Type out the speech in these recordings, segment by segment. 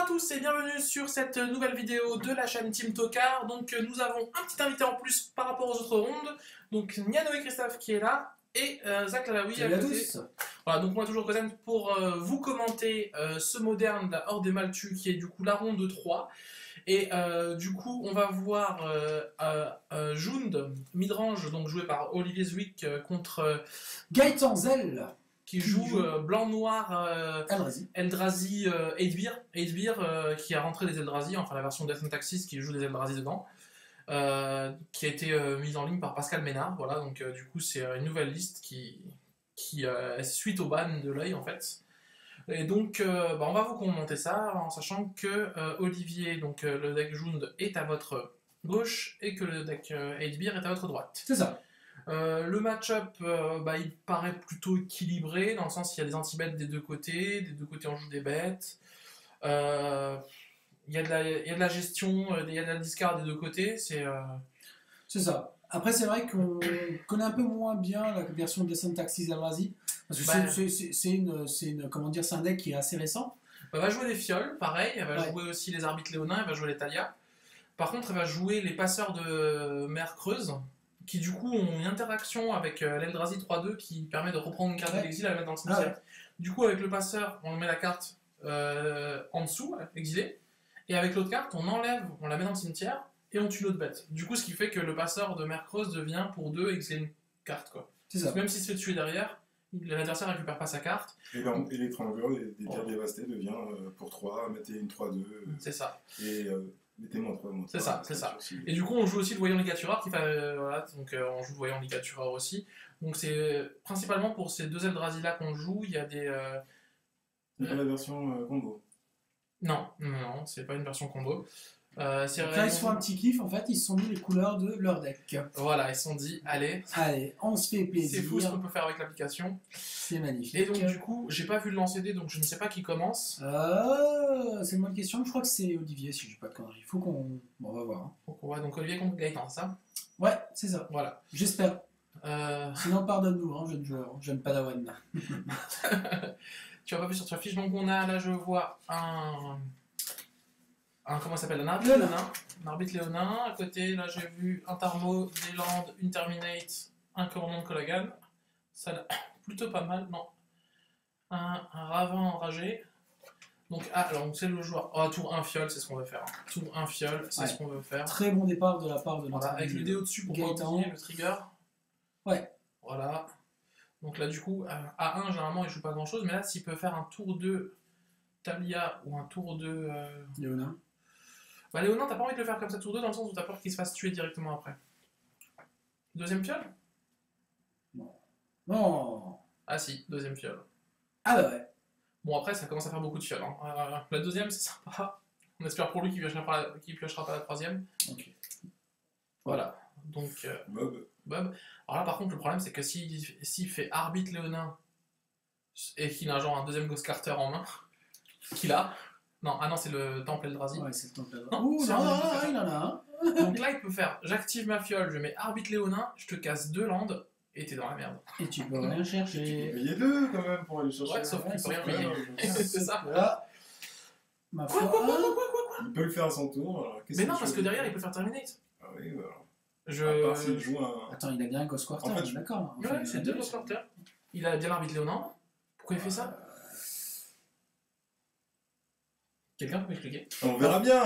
à tous et bienvenue sur cette nouvelle vidéo de la chaîne Team Tokar. Donc nous avons un petit invité en plus par rapport aux autres rondes. Donc Niano et Christophe qui est là et Zach Lalaoui à côté. Tous. Voilà, donc moi toujours présent pour vous commenter ce moderne de la Horde des Maltus qui est du coup la ronde 3. Et du coup on va voir Jund, midrange, donc joué par Olivier Zwick contre Gaëtan Zell qui joue blanc-noir Eldrazi. Eldrazi 8-beer qui a rentré des Eldrazi, enfin la version Death and Taxis qui joue des Eldrazi dedans, qui a été mise en ligne par Pascal Ménard. Voilà, donc du coup c'est une nouvelle liste qui est suite au ban de l'œil en fait. Et donc on va vous commenter ça en sachant que Olivier, donc le deck Jund est à votre gauche et que le deck 8-beer est à votre droite. C'est ça. Le match-up, il paraît plutôt équilibré, dans le sens qu'il y a des anti-bêtes des deux côtés on joue des bêtes, il y a de la gestion, il y a de la discard des deux côtés, c'est ça. Après, c'est vrai qu'on connaît un peu moins bien la version de Syntaxis Eldrazi, parce que c'est un deck qui est assez récent. Elle va jouer des fioles, pareil, elle va jouer aussi les arbitres léonins, elle va jouer les Thalia. Par contre, elle va jouer les passeurs de mer creuse, qui du coup ont une interaction avec l'Eldrazi 3-2 qui permet de reprendre une carte de l'exil et la mettre dans le cimetière. Du coup, avec le passeur, on met la carte en dessous, exilée, et avec l'autre carte, on la met dans le cimetière, et on tue l'autre bête. Du coup, ce qui fait que le passeur de mer creuse devient pour 2 exiler une carte, quoi. C'est ça. Même s'il se fait tuer derrière, l'adversaire récupère pas sa carte. Et l'étrangeur des terres dévastées devient pour 3, mettez une 3-2. C'est ça. Et mettez-moi 3, c'est ça. Et du coup, on joue aussi le voyant ligatureur qui fait. Voilà, donc on joue le voyant ligatureur aussi. Donc c'est principalement pour ces deux Eldrazi là qu'on joue. Il y a des. C'est pas la version combo. Non, c'est pas une version combo. Là, ils se font un petit kiff, en fait, ils se sont mis les couleurs de leur deck. Voilà, ils se sont dit, allez, on se fait plaisir. C'est fou ce qu'on peut faire avec l'application. C'est magnifique. Et donc, du coup, j'ai pas vu le lancer dé, donc je ne sais pas qui commence. C'est une bonne question, je crois que c'est Olivier, si je dis pas de conneries. Faut qu'on. Bon, on va voir. Donc Olivier contre Gaëtan, c'est ça? Ouais, c'est ça. Voilà. J'espère. Sinon, pardonne-nous, jeune joueur, jeune padawan. Tu as pas vu sur ta fiche, donc on a là, je vois comment ça s'appelle, un arbitre léonin. Un arbitre léonin. À côté, là, j'ai vu un Tarmo, des Landes, une Terminate, un Commandant de Colagan. Ça a plutôt pas mal, non. Un Ravin enragé. Donc, alors, c'est le joueur. Oh, tour 1 fiole, c'est ce qu'on veut faire. Tour 1 fiole, c'est ce qu'on veut faire. Très bon départ de la part de notre. Avec le dé au-dessus pour pas oublier le trigger. Ouais. Voilà. Donc là, du coup, à 1, généralement, il joue pas grand-chose. Mais là, s'il peut faire un tour 2 Talia ou un tour 2 Léonin. Léonin, t'as pas envie de le faire comme ça tour 2 dans le sens où t'as peur qu'il se fasse tuer directement après. Deuxième fiole? Non. Ah si, deuxième fiole. Ah bah ouais. Bon après ça commence à faire beaucoup de fioles. Hein. La deuxième c'est sympa. On espère pour lui qu'il piochera pas la troisième. Ok. Voilà. Donc Bob. Alors là par contre le problème c'est que s'il fait arbitre léonin et qu'il a genre un deuxième Ghost Carter en main, qu'il a... Non, c'est le Temple Eldrazi. Ouais, c'est le Temple Eldrazi. Non, il en a un. Donc là, il peut faire j'active ma fiole, je mets arbitre léonin, je te casse 2 landes et t'es dans la merde. Et tu peux rien chercher. Tu peux payer 2 quand même pour aller chercher. Ouais, sauf qu'il peut rien payer. C'est ça. Là, ma foi. Il peut le faire à son tour. Alors, mais non, parce que derrière, il peut faire Terminate. Ah oui, alors. À part s'il joue un. Attends, il a bien un Ghost Quarter, en fait, d'accord. Ouais, c'est 2 Ghost Quarter. Il a bien l'arbitre léonin. Pourquoi il fait ça? Quelqu'un peut m'expliquer? On verra bien.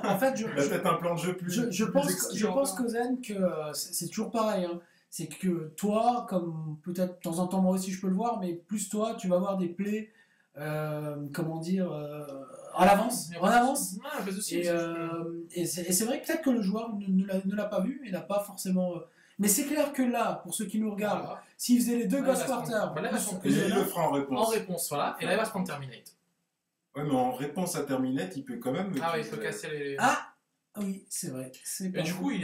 En fait, il a peut-être un plan de jeu plus. Je pense qu'Ozen, que c'est toujours pareil. Hein. C'est que toi, comme peut-être de temps en temps moi aussi je peux le voir, mais plus toi, tu vas avoir des plays, comment dire, à l'avance, en avance. Et c'est vrai que peut-être que le joueur ne l'a pas vu et n'a pas forcément. Mais c'est clair que là, pour ceux qui nous regardent, s'il faisait les 2 Ghost Quarter, il le fera en réponse. En réponse, voilà. Et là, il va se prendre Terminate. Ouais, mais en réponse à Terminate, il peut quand même. Ah oui, il peut casser les. Ah oui, c'est vrai. Et du coup, donc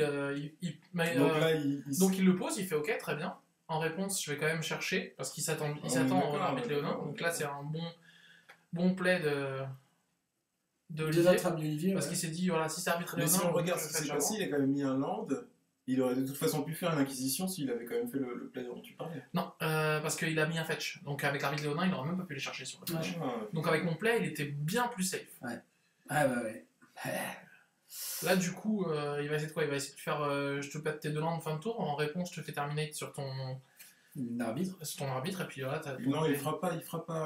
il le pose, il fait OK, très bien. En réponse, je vais quand même chercher, parce qu'il s'attend à l'arbitre léonin. Donc là, c'est un bon play de Olivier. Parce qu'il s'est dit, voilà, si c'est arbitre léonin. Mais si on regarde ce qui s'est passé, il a quand même mis un land. Il aurait de toute façon pu faire une inquisition s'il avait quand même fait le play dont tu parlais. Non, parce qu'il a mis un fetch. Donc avec l'arbitre léonin, il n'aurait même pas pu les chercher sur le fetch. Donc avec mon play, il était bien plus safe. Ouais. Ah bah ouais. Là, du coup, il va essayer de quoi? Il va essayer de faire je te pète tes 2 landes fin de tour. En réponse, je te fais terminer sur ton Arbitre. et puis là, t'as. Non, il fera pas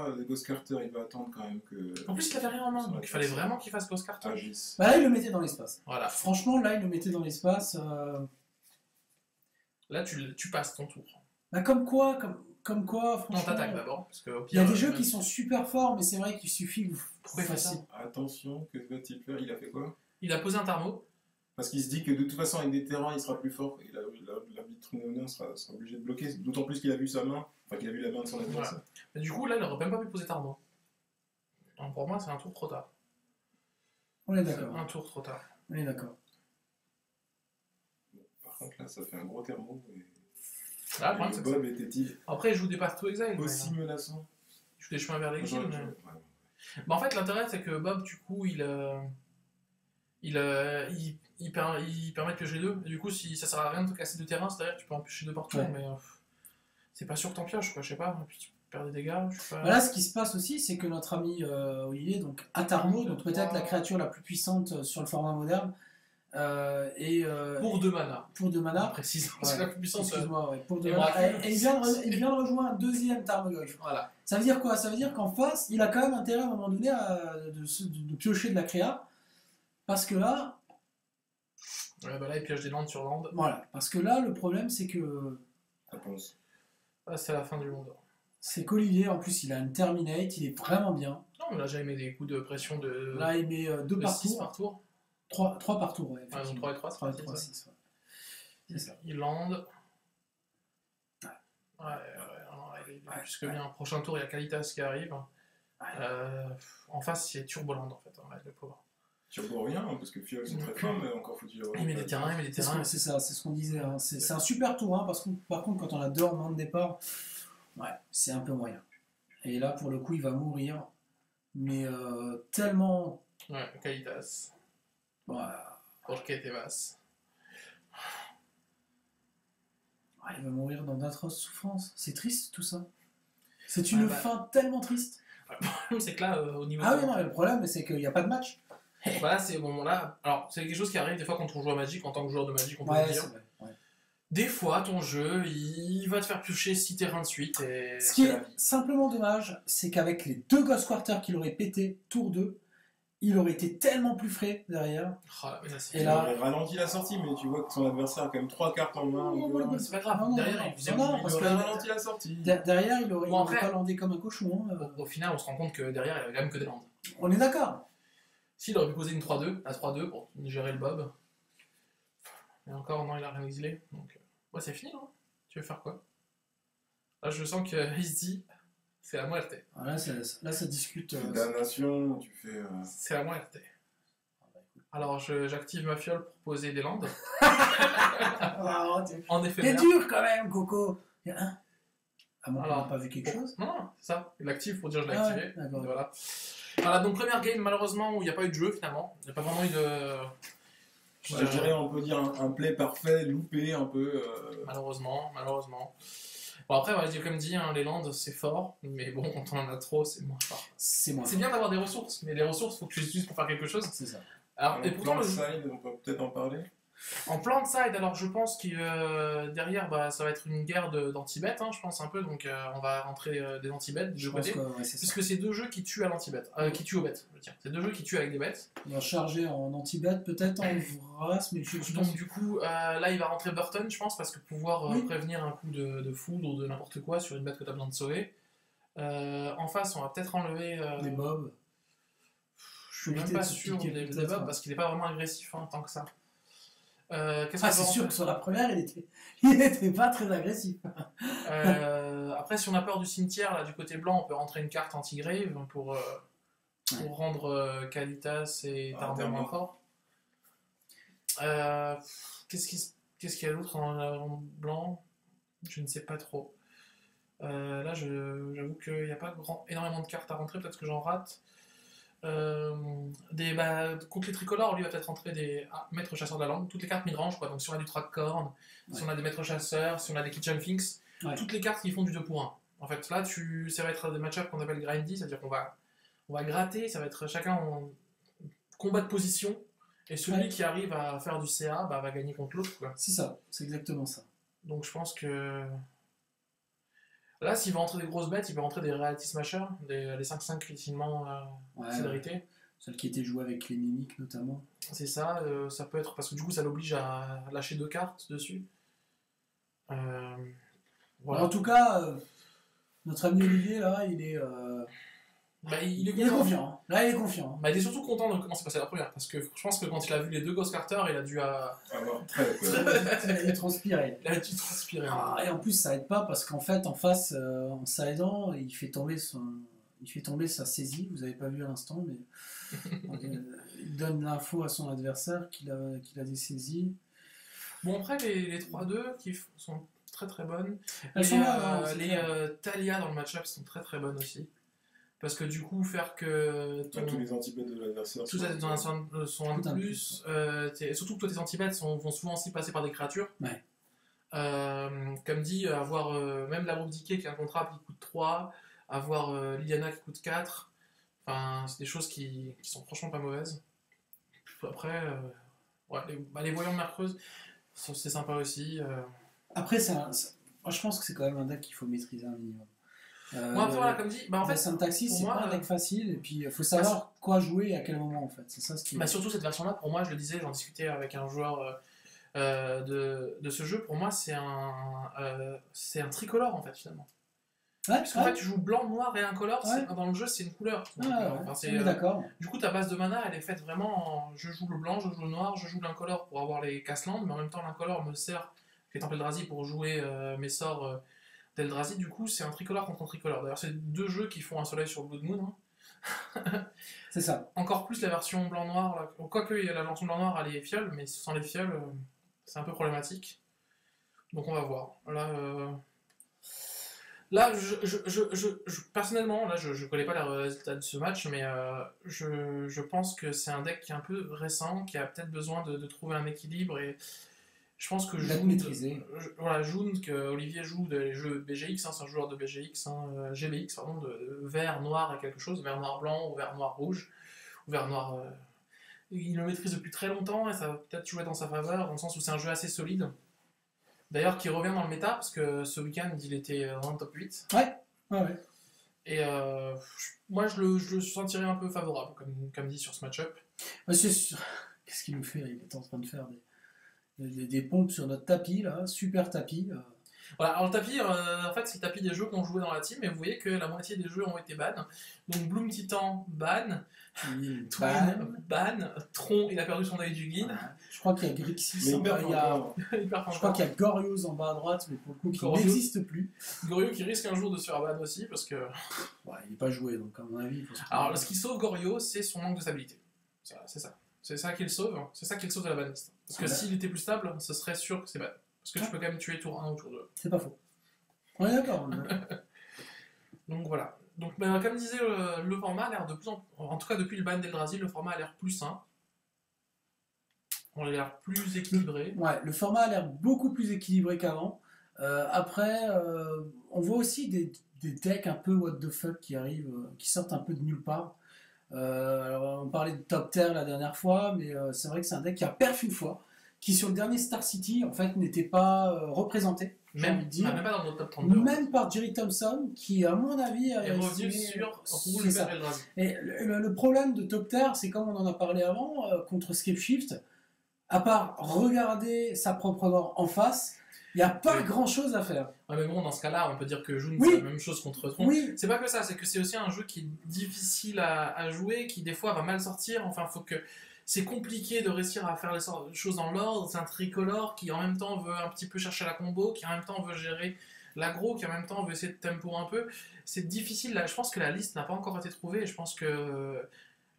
le Ghost Carter, il va attendre quand même que. En plus, il avait rien en main, donc il fallait vraiment qu'il fasse Ghost Carter. Agisse. Bah là, il le mettait dans l'espace. Voilà. Franchement, là, il le mettait dans l'espace. Là, tu passes ton tour. Bah comme quoi, On franchement. t'attaque d'abord. Parce que, au Il y a pire, des jeux qui sont super forts, mais c'est vrai qu'il suffit que vous Pourquoi il fait ça? fassiez. Attention, que va-t-il faire? Il a fait quoi? Il a posé un Tarmo. Parce qu'il se dit que de toute façon, avec des terrains, il sera plus fort. Et l'arbitre néonin sera obligé de bloquer. D'autant plus qu'il a vu sa main, enfin qu'il a vu la main de son adversaire. Mais du coup, là, il aurait même pas pu poser Tarmo. Donc, pour moi, c'est un tour trop tard. On est C'est d'accord. un tour trop tard. On est d'accord. Par contre, là, ça fait un gros thermo. Et... Là, le problème, le c'est que Bob était-il après, il joue des partout exile. aussi menaçant? Il joue des chemins vers l'exil. Ouais. Mais... Bah, en fait, l'intérêt, c'est que Bob, du coup, il permet de piocher 2. Et du coup, si ça sert à rien de te casser 2 terrains, c'est-à-dire que tu peux en piocher 2 partout, Ouais. mais c'est pas sûr que t'en pioches, quoi, je sais pas. Et puis tu perds des dégâts, je sais pas. Voilà, ce qui se passe aussi, c'est que notre ami Olivier, donc Atarmo, donc peut-être la créature la plus puissante sur le format moderne, et Pour 2 mana. pour 2 mana. Précisément, c'est la plus puissante. Excuse-moi, ouais, pour 2 Et mana. Bracul. Et il vient de rejoindre un deuxième Tarmogoyf. Voilà. Ça veut dire quoi? Ça veut dire qu'en face, il a quand même intérêt à un moment donné de piocher de la créa. Parce que là, Ouais, bah là, il pioche des landes sur landes. voilà. Parce que là, le problème, c'est que Réponse. Là, c'est la fin du monde. c'est qu'Olivier, en plus, il a une Terminate, il est vraiment bien. Non, mais là, j'avais mis des coups de pression de, Là, il met 2 de par 6 tour. par tour. 3 par tour, ouais. Ouais, donc 3 et 3, c'est 3 et facile, 3, ça. 6. Ouais. C'est ça. Il lande. Ouais, non, là, il est plus que bien. Prochain tour, il y a Kalitas qui arrive. En face, il y a Turboland, en fait, le pauvre. Turbo rien, hein, parce que Fiol c'est très fort, mais encore faut-il avoir. Il met des terrains, il met des terrains. C'est ça, c'est ce qu'on disait. Hein. C'est un super tour, hein, parce que par contre, quand on a 2 en main de départ, ouais, c'est un peu moyen. Et là, pour le coup, il va mourir. Mais tellement. Ouais, Kalitas. Voilà. Jorge Tebas. Ouais, il va mourir dans d'atroces souffrances. C'est triste tout ça. C'est une Ouais, bah. fin tellement triste. Le problème, c'est que là, au niveau. Ah oui, non, mais le problème, c'est qu'il n'y a pas de match. Voilà, c'est bon, là. Alors, c'est quelque chose qui arrive des fois quand on joue à Magic, en tant que joueur de Magic, on peut Ouais, le dire. c'est vrai. Ouais. Des fois, ton jeu, il va te faire piocher 6 terrains de suite. Et Ce qui c'est la est vie. simplement dommage, c'est qu'avec les 2 Ghost Quarter qu'il aurait pété tour 2, il aurait été tellement plus frais derrière. Ah, mais là, c'est Et Il là- aurait ralenti la sortie, mais tu vois que son adversaire a quand même 3 cartes en main. Oh, encore. ouais, c'est pas grave. Non, non, Derrière, non, il faisait non, il parce Il que- aurait ralenti la sortie. Derrière, il aurait, Bon, il aurait après- pas landé comme un cochon. Hein. Au final, on se rend compte que derrière, il y avait quand même que des landes. On est d'accord. S'il aurait pu poser une 3-2, à 3-2 pour gérer le Bob. Et encore, non, il a rien exilé. Donc, ouais, c'est fini, non? Tu veux faire quoi? Là, je sens qu'il se dit, c'est la muerte. Ah, là, ça discute. Tu fais damnation, tu fais. C'est la muerte. Alors, j'active ma fiole pour poser des landes. Ah, En effet, T'es dur quand même, Coco. Hein Ah bon, on Alors, n'a pas vu quelque chose. Non, non, c'est ça. Il l'active pour dire je l'ai Ah ouais, activé. d'accord. Voilà. Voilà, donc première game, malheureusement, où il n'y a pas eu de jeu finalement. Il n'y a pas vraiment eu de. Je dirais, on peut dire un play parfait, loupé un peu. Malheureusement. Bon, après, ouais, j'ai comme dit, hein, les landes c'est fort, mais bon, quand on en a trop, c'est moins fort. C'est moi. C'est bien d'avoir des ressources, mais les ressources, il faut que tu les utilises pour faire quelque chose. C'est ça. Alors, et pourtant, Plan side, on peut peut-être en parler. en plan de side, alors je pense que derrière, bah, ça va être une guerre d'anti-bet, hein, je pense un peu, donc on va rentrer des anti-bet des Je deux pense côtés. que ouais, c'est ça. Puisque c'est 2 jeux qui tuent à l'anti-bet, qui tuent au bet, je veux dire. C'est 2 jeux qui tuent avec des bêtes. On va charger en anti-bet, peut-être en vrasse, mais je pense Donc du coup, là il va rentrer Burton, je pense, parce que pouvoir Oui. prévenir un coup de foudre ou de n'importe quoi sur une bête que tu as besoin de sauver. En face, on va peut-être enlever... des mobs. je suis même éviter pas de se sûr piquer, des peut-être, mobs, ouais. parce qu'il n'est pas vraiment agressif hein, tant que ça. Qu'est-ce Ah, qu'on c'est va sûr rentrer que sur la première, il était pas très agressif. Après, si on a peur du cimetière, là, du côté blanc, on peut rentrer une carte anti-grave pour rendre Kalitas et Tarbo moins forts. Qu'est-ce qu'il y a d'autre en blanc? Je ne sais pas trop. Là, j'avoue qu'il n'y a pas énormément de cartes à rentrer, peut-être que j'en rate. Contre les tricolores, lui va peut-être rentrer des maîtres chasseurs de la langue, toutes les cartes mid-range, quoi. Donc si on a du track-corn, si on a des maîtres chasseurs, si on a des kitchen finks, toutes les cartes qui font du 2 pour 1. En fait, là, ça va être des match-ups qu'on appelle grindy, c'est-à-dire qu'on va gratter, ça va être chacun combat de position. Et celui qui arrive à faire du CA va gagner contre l'autre. C'est ça, c'est exactement ça. Donc je pense que... Là, s'il va rentrer des grosses bêtes, il peut rentrer des Reality Smashers, les 5-5 critiquement célébrité. Celle qui était jouée avec les mimiques notamment. C'est ça, ça peut être... Parce que du coup, ça l'oblige à lâcher 2 cartes dessus. Voilà. En tout cas, notre ami Olivier, là, il est... il est confiant. Là, il est confiant. Il est surtout content de comment s'est passé la première. Parce que je pense que quand il a vu les 2 Ghost Carter, il a dû... Il a dû transpirer. Et en plus, ça aide pas parce qu'en fait, en face, en s'aidant, il fait tomber sa saisie. Vous avez pas vu à l'instant, mais il donne l'info à son adversaire qu'il a des saisies. Bon, après, les 3-2 qui sont très très bonnes. Les Talia dans le match-up sont très très bonnes aussi. Parce que du coup, faire que... tous les anti-bêtes de l'adversaire sont un de plus. Surtout que toi, tes anti-bêtes vont souvent aussi passer par des créatures. Ouais. Comme dit, avoir même la Decay qui est un contrat qui coûte 3, avoir Liliana qui coûte 4. Enfin, c'est des choses qui sont franchement pas mauvaises. Après, les voyants de Mercreuse, c'est sympa aussi. Après, moi, je pense que c'est quand même un deck qu'il faut maîtriser un minimum. Comme dit, en fait, Syntaxis, c'est pas un deck facile, et puis il faut savoir quoi jouer et à quel moment en fait. C'est ça ce qui. Surtout cette version-là, pour moi, je le disais, j'en discutais avec un joueur de ce jeu. Pour moi, c'est un tricolore en fait finalement. Parce qu'en fait, tu joues blanc, noir et incolore. Dans le jeu, c'est une couleur. D'accord. Du coup, ta base de mana, elle est faite vraiment. Je joue le blanc, je joue le noir, je joue l'incolore pour avoir les Casse-Landes, mais en même temps, l'incolore me sert les Temple Eldrazi pour jouer mes sorts d'Eldrazi. Du coup, c'est un tricolore contre un tricolore. D'ailleurs, c'est 2 jeux qui font un soleil sur Blood Moon. C'est ça. Encore plus la version blanc-noir. Quoique la version blanc-noir, elle est fiole, mais sans les fioles, c'est un peu problématique. Donc, on va voir. Là, personnellement, je connais pas les résultats de ce match, mais je pense que c'est un deck qui est un peu récent, qui a peut-être besoin de trouver un équilibre, et je pense que June, que Olivier joue des jeux BGX, c'est un joueur de BGX, GBX, pardon, de vert, noir et quelque chose, vert, noir, blanc, ou vert, noir, rouge, ou vert, noir... il le maîtrise depuis très longtemps, et ça va peut-être jouer dans sa faveur, dans le sens où c'est un jeu assez solide. D'ailleurs, qui revient dans le méta, parce que ce week-end, il était dans le top 8. Ouais. Et moi, je le sentirais un peu favorable, comme dit sur ce match-up. Qu'est-ce qu'il nous fait? Il est en train de faire des pompes sur notre tapis, là, super tapis. Voilà, alors le tapis, en fait, c'est le tapis des jeux qu'on jouait dans la team, et vous voyez que la moitié des jeux ont été ban. Donc Bloom Titan, ban. Twin, ban. Tron, il a perdu son œil du guide. Je crois qu'il y a Grixis en bas, je crois qu'il y a Gorios en bas à droite, mais pour le coup, qui n'existe plus. Gorio qui risque un jour de se faire ban aussi, parce que... il n'est pas joué, donc à mon avis... Alors, ce qui sauve Gorio, c'est son manque de stabilité. C'est ça. C'est ça qui le sauve. C'est ça qui le sauve de la banliste. Parce que s'il était plus stable, ce serait sûr que c'est ban. Parce que tu peux quand même tuer tour 1 ou tour 2. C'est pas faux. On est d'accord. Donc voilà. Donc, comme disait, le format a l'air de plus en tout cas depuis le ban d'Eldrazi, le format a l'air plus sain. On a l'air plus équilibré. Ouais, le format a l'air beaucoup plus équilibré qu'avant. Après, on voit aussi des decks un peu what the fuck qui arrivent, qui sortent un peu de nulle part. Alors, on parlait de Top Tier la dernière fois, mais c'est vrai que c'est un deck qui a perf une fois, qui sur le dernier Star City en fait n'était pas représenté. Même pas dans notre top 32. Même par Jerry Thompson, qui à mon avis est revenu sur Roule Eldrazi. Et le problème de Top Tier, c'est comme on en a parlé avant, contre Scapeshift, à part regarder sa propre mort en face, il n'y a pas grand chose à faire. Ouais, mais bon, dans ce cas-là, on peut dire que June, c'est la même chose contre Tron. Oui. C'est pas que ça, c'est que c'est aussi un jeu qui est difficile à jouer, qui des fois va mal sortir. Enfin, faut que. C'est compliqué de réussir à faire les choses dans l'ordre. C'est un tricolore qui en même temps veut un petit peu chercher la combo, qui en même temps veut gérer l'aggro, qui en même temps veut essayer de tempo un peu. C'est difficile. Là, je pense que la liste n'a pas encore été trouvée. Et je pense que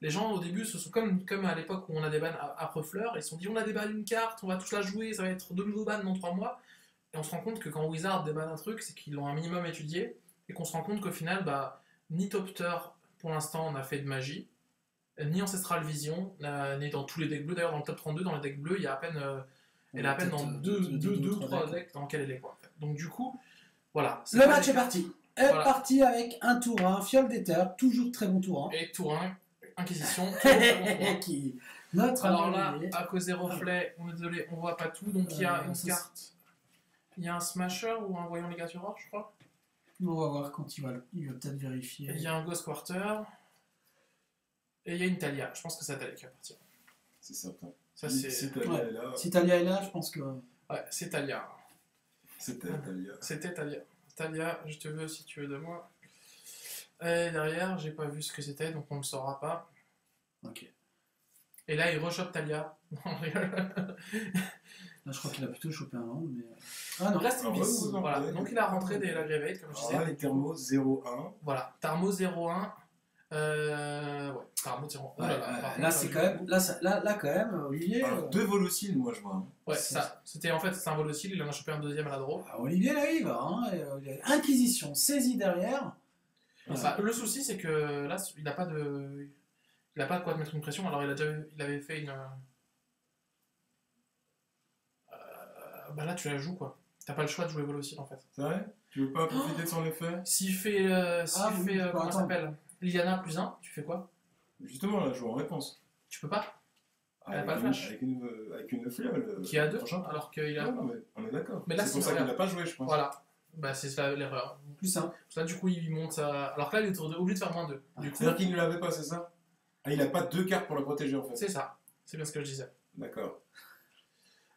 les gens au début, ce sont comme à l'époque où on a des bans à fleurs. Ils se sont dit on a des bans d'une carte, on va tous la jouer, ça va être 2 nouveaux bans dans 3 mois. Et on se rend compte que quand Wizard débanne un truc, c'est qu'ils l'ont un minimum étudié. Et qu'on se rend compte qu'au final, ni Topter pour l'instant n'a fait de magie, ni Ancestral Vision, ni dans tous les decks bleus. D'ailleurs, dans le top 32, dans les decks bleus, il y a à peine, elle est à peine dans 2 ou 3 decks dans lesquels elle est. Quoi, en fait. Donc, du coup, voilà. Le match est parti. Parti avec un tour 1, Fiole d'Ether, toujours très bon tour 1. Et tour 1, Inquisition. Toujours Qui... Notre Alors ami là, Olivier. à cause des reflets, on est désolé, on voit pas tout. Donc il y a une ça, carte. Il y a un Smasher ou un Voyant Ligatureur, je crois. On va voir quand il va peut-être vérifier. Il y a un Ghost Quarter. Et il y a une Talia. Je pense que c'est Talia qui va partir. C'est certain. Ça, c'est. Si Talia Ouais. est là, Si Talia est là, je pense que. Ouais, c'est Talia. c'était Talia. C'était Talia. Talia, je te veux si tu veux de moi. Et derrière, j'ai pas vu ce que c'était, donc on ne le saura pas. Ok. Et là, il rechoppe Talia. Non, je rigole. Là, je crois qu'il a plutôt chopé un land, mais. Ah non. Reste in Ah, peace. ouais, Voilà. ouais. Donc il a rentré des Lagravate, comme je disais. Ah, les thermos 0-1. Voilà. Tarmo 01. Ouais, Tarmo 01. Oh là, là, par Là, contre, c'est du quand même. coup- Là, quand même, Olivier. Alors, 2 volociles, moi, je vois. Hein. Ouais, c'est- ça. C'était en fait c'est un volocile, il en a chopé un deuxième à la draw. Olivier, là, il va. Hein, il a Inquisition, saisie derrière. Bah, le souci, c'est que là, il n'a pas de. Il a pas de quoi te mettre une pression, alors il avait fait une. Bah là, tu la joues quoi. T'as pas le choix de jouer volocile en fait. C'est vrai? Tu veux pas profiter de son effet? S'il fait. Oui, Comment attends. ça s'appelle Liliana plus 1, tu fais quoi? Justement, là, je joue en réponse. Tu peux pas. Elle a Avec pas de une- flash. Avec une flamme. Qui a 2, prochain tour. alors qu'il a. Ouais, non, mais on est d'accord. Mais là, c'est pour c'est ça qu'il vrai. n'a pas joué, je pense. Voilà. Bah, c'est ça l'erreur. Plus simple. Là, du coup, il monte à. Alors que là, il est obligé de faire moins 2. Du coup, C'est-à-dire qu'il ne l'avait pas, c'est ça? Ah, il a pas 2 cartes pour la protéger, en fait. c'est ça. C'est bien ce que je disais. D'accord.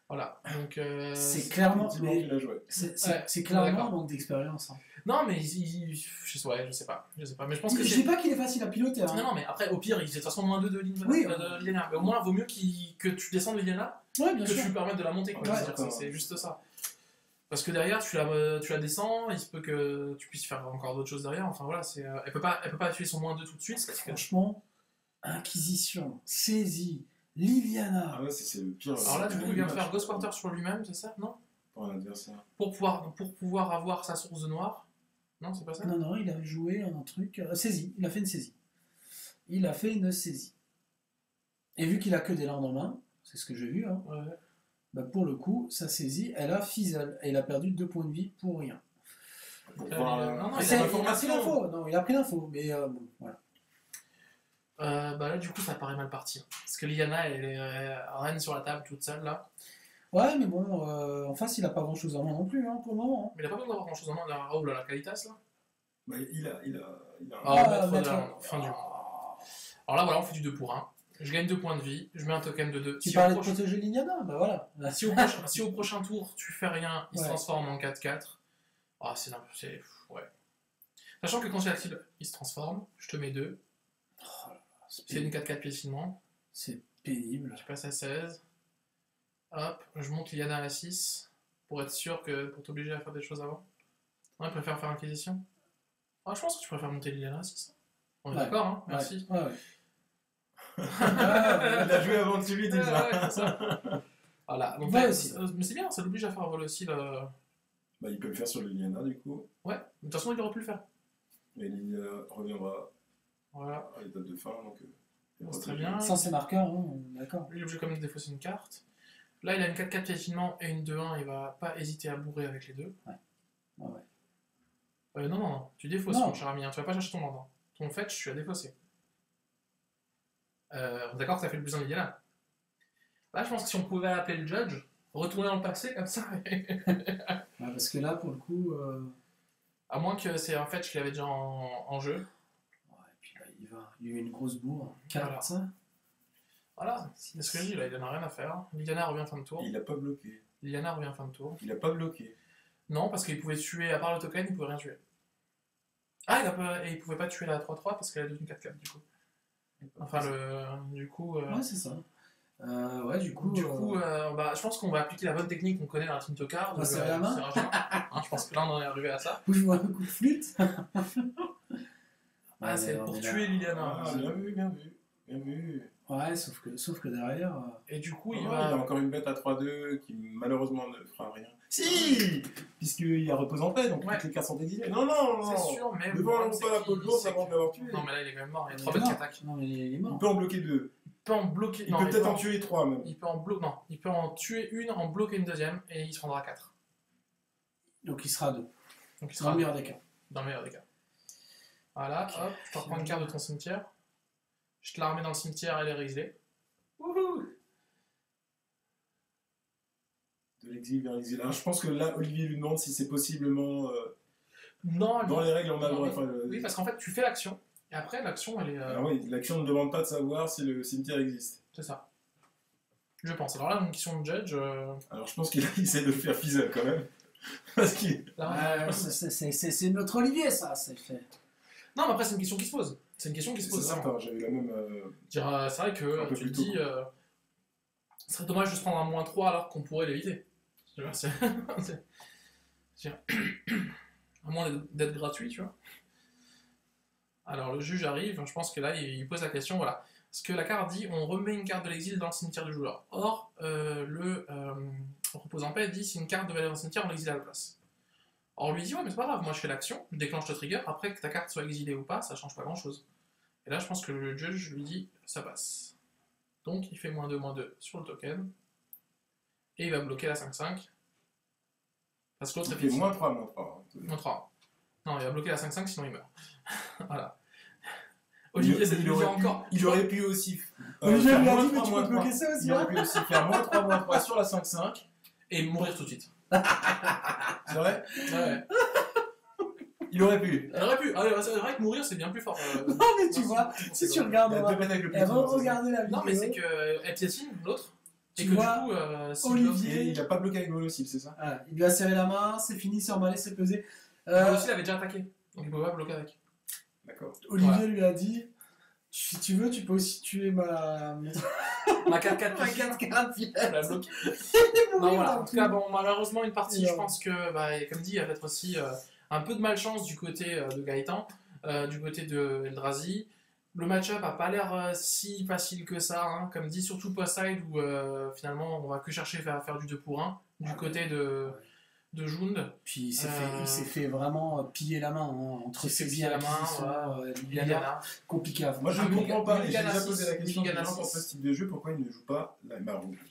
Voilà. Donc. C'est clairement. Effectivement, Mais tu l'as joué. c'est clairement d'accord. un manque d'expérience. Hein. Non, mais je sais pas. Je sais pas. Mais je pense que Je c'est. dis pas qu'il est facile à piloter. Hein. Non, mais après, au pire, il fait de toute façon moins 2 de Liliana. Oui. De Liliana. Mais au moins, vaut mieux que tu descendes Liliana Ouais, bien que sûr. tu lui permettes de la monter. Quoi. Ouais, Je veux dire, d'accord. c'est juste ça. Parce que derrière, tu la descends, il se peut que tu puisses faire encore d'autres choses derrière. Enfin voilà, elle peut pas tuer son moins 2 tout de suite. Parce que... Franchement, Inquisition, saisie, Liliana. Ah ouais, c'est le pire. Alors là, du coup, il vient de faire Ghost Quarter sur lui-même, c'est ça? Non? Pour un adversaire. Pour pouvoir avoir sa source de noir? Non, c'est pas ça? Non, il a joué un truc. Saisie, il a fait une saisie. Il a fait une saisie. Et vu qu'il a que des landes en main, c'est ce que j'ai vu, hein, Ouais. bah pour le coup, sa saisie, elle a fizzle. Et il a perdu 2 points de vie pour rien. Pour Non, voir, non, c'est il C'est- a il a pris l'information. l'info. Non, il a pris l'info. Mais bon, voilà. Bah là, du coup, ça paraît mal parti. Parce que Liliana, elle est reine sur la table toute seule là. Ouais, mais bon, en face, il a pas grand chose en main non plus, hein, pour le moment. Mais il a pas besoin d'avoir grand chose en main. Là. Oh là, la Qualitas là. Bah, il a Ah, Ah, maître maître- de la fin du monde. Alors là, voilà, on fait du 2 pour 1. Je gagne 2 points de vie. Je mets un token de 2. Tu parlais de protéger Liliana. Bah voilà. Si au prochain tour, tu fais rien, il se Ouais. transforme en 4-4. Ah, c'est. Ouais. Sachant que quand il se transforme, je te mets 2. C'est une 4-4 piétinement. C'est pénible. Tu passes à 16. Hop, je monte Liliana à 6. Pour être sûr que. Pour t'obliger à faire des choses avant. Ouais, je préfère faire Inquisition. Ah, je pense que tu préfères monter Liliana à 6. On est Ouais. d'accord, hein? Merci. Ouais. il a joué avant que tu lui dises. Ouais, ouais, c'est ça. Voilà, donc Ouais, là, aussi. mais c'est bien, ça l'oblige à faire un vol aussi. Bah, il peut le faire sur Liliana, du coup. Ouais, de toute façon, il aurait pu le faire. Et Liliana reviendra Voilà, à l'étape de fin. Donc, il est c'est très protégé. bien. Sans ses marqueurs, hein, d'accord. Lui, il est obligé quand même de défausser une carte. Là, il a une 4-4 piétinement et une 2-1, il va pas hésiter à bourrer avec les deux. Ouais. Non, tu défausses, Non. mon cher ami, hein, tu vas pas chercher ton mandant. Ton fait, je suis à défausser. D'accord que ça fait le plus en Liliana. Là, je pense que si on pouvait appeler le judge, retourner dans le passé comme ça, Ouais, parce que là, pour le coup. à moins que c'est un fetch qu'il avait déjà en jeu. Ouais, et puis là, il y a eu une grosse bourre. 4, Voilà, c'est ce que je dis, là, il en a rien à faire. Liliana revient fin de tour. Il a pas bloqué. Liliana revient fin de tour. Il a pas bloqué. Non, parce qu'il pouvait tuer, à part le token, il pouvait rien tuer. Ah, et il pouvait pas tuer la 3-3 parce qu'elle est devenue 4-4 du coup. Enfin, du coup. Ouais, c'est ça. Ouais, du coup. Je pense qu'on va appliquer la bonne technique qu'on connaît dans la Team Tokar. On va serrer la main. Je pense que là, on en est arrivé à ça. Vous jouez un coup de flûte. Ah, c'est pour tuer Liliana. Ah, bien vu, bien vu. Bien vu. Ouais, sauf que derrière. Et du coup, Il il a va. encore une bête à 3-2 qui malheureusement ne fera rien. Si, puisqu'il a repose en paix, donc Ouais. toutes les cartes sont exilées. Non, non, non. C'est sûr, mais. Ne le problème, vendons c'est pas la peau de qu'il l'ours sait avant de l'avoir tué. Non, mais là, il est quand même mort. Il y a Il 3 est bêtes qui mort. attaquent. Non, mais il est Il mort. peut en bloquer 2. Il peut en bloquer. Il non, peut peut-être en en tuer 3 même. Il peut en bloquer. Non, il peut en tuer une, en bloquer une deuxième, et il se rendra 4. Donc il sera à 2. Donc il Dans sera le meilleur des cas. dans le meilleur des cas. Voilà, Ok. hop, je te reprends une carte de ton cimetière. Je te la remets dans le cimetière, elle est réglée. Wouhou! De l'exil vers l'exil. Alors, je pense que là, Olivier lui demande si c'est possiblement Non, dans les règles on a le droit. oui. Enfin, Oui, parce qu'en fait, tu fais l'action. Et après, l'action, elle est. alors oui, l'action ne demande pas de savoir si le cimetière existe. C'est ça. Je pense. Alors là, une question de judge. Alors je pense qu'il essaie de le faire fizzle quand même. Parce qu'il. Là, C'est notre Olivier, ça. C'est fait. Non, mais après, c'est une question qui se pose. C'est une question qui se C'est pose. vraiment. certain, j'avais la même. C'est vrai que Un peu tu te plus tôt, dis. Ce serait dommage de se prendre un -3 alors qu'on pourrait l'éviter. Tu vois, à moins d'être gratuit, tu vois. Alors le juge arrive, je pense que là il pose la question, voilà. Parce que la carte dit on remet une carte de l'exil dans le cimetière du joueur. Or, le reposant paix dit si une carte devait aller dans le cimetière, on l'exile à la place. Or on lui dit ouais mais c'est pas grave, moi je fais l'action, je déclenche le trigger, après que ta carte soit exilée ou pas, ça change pas grand chose. Et là je pense que le juge lui dit ça passe. Donc il fait -2/-2 sur le token. Et il va bloquer la 5-5. Parce que l'autre Il fait -3, -3. -3. Non, il va bloquer la 5-5 sinon il meurt. Voilà. Olivier, c'est encore. Il aurait pu aussi. Olivier faire lui a moins dit mais 3, tu moins peux 3. bloquer ça aussi, Il aurait hein. pu aussi faire -3, -3 sur la 5-5. Et mourir tout de suite. C'est vrai? Ouais. Il aurait pu. Elle aurait pu. Ah, c'est vrai que mourir c'est bien plus fort. Non, mais tu vois, si tu regardes, Il y a deux bêtes avec le elle va plutôt, c'est ça. regarder la vidéo. Non, mais c'est que elle piétine l'autre. Et Tu que vois, du coup, si Olivier- Et il a pas bloqué avec Volocil, c'est ça? Ah, il lui a serré la main, c'est fini, c'est emballé, c'est pesé. aussi, il avait déjà attaqué. Donc il pouvait pas bloquer avec. D'accord. Olivier Voilà. lui a dit si tu veux, tu peux aussi tuer ma. Ma 4-4 Ma 4-4 elle l'a bloqué. Il est Non, mourir voilà. dans En le tout cas, truc. bon, malheureusement, une partie, Et je pense que, bah, comme dit, il y a peut-être aussi un peu de malchance du côté de Gaëtan, du côté de Eldrazi. Le match-up a pas l'air si facile que ça, hein. Comme dit, surtout post-side où finalement on va que chercher à faire du 2 pour 1 du côté de Jund. Puis il s'est fait vraiment piller la main hein, entre Il s'est ses pillé la main, Liliana, compliqué à voir. Moi je ne comprends pas, et j'ai Mulligan déjà à posé six, la question Mulligan à pour six. ce type de jeu, pourquoi il ne joue pas la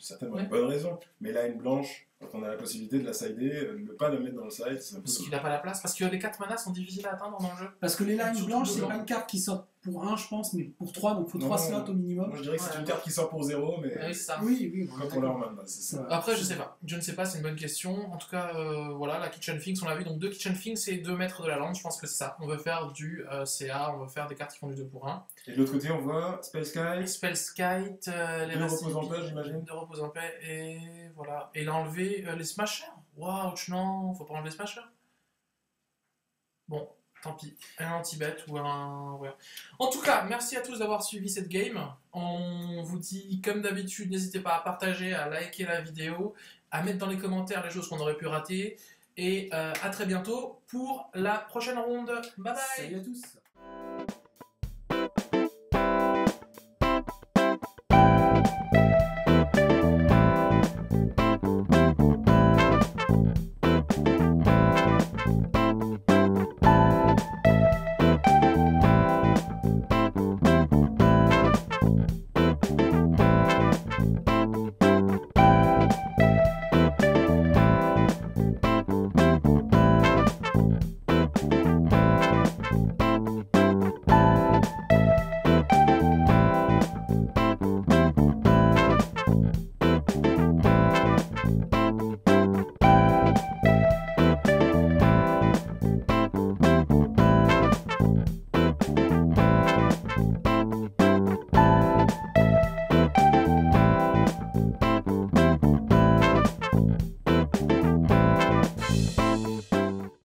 certainement Ouais. une bonne raison, mais là une blanche, quand on a la possibilité de la sider, ne pas la mettre dans le side, c'est un peu. Parce qu'il n'a pas la place, parce que les 4 manas sont difficiles à atteindre dans le jeu. Parce que les lines Surtout blanches, le c'est blanc. pas une carte qui sort pour 1, je pense, mais pour 3, donc il faut Non, 3 slots au minimum. Moi je dirais que c'est Ouais. une carte qui sort pour 0, mais Oui, c'est ça. Oui, quand on l'a en main, bah, c'est ça. Après, je sais pas. Je ne sais pas, c'est une bonne question. En tout cas, voilà, la Kitchen Finks, on l'a vu. Donc, 2 Kitchen Finks et 2 maîtres de la lande. Je pense que c'est ça. On veut faire du CA, on veut faire des cartes qui font du 2 pour 1. Et de l'autre côté, on voit Spell Sky, Spellskite, les deux restes repos en inhibités, paix, j'imagine. 2 repos en paix, et voilà. Et il a enlevé les Smashers. Waouh, non, faut pas enlever Smasher. Bon, tant pis. Un anti-bet ou un. Ouais. En tout cas, merci à tous d'avoir suivi cette game. On vous dit, comme d'habitude, n'hésitez pas à partager, à liker la vidéo, à mettre dans les commentaires les choses qu'on aurait pu rater. Et à très bientôt pour la prochaine ronde. Bye bye! Salut à tous!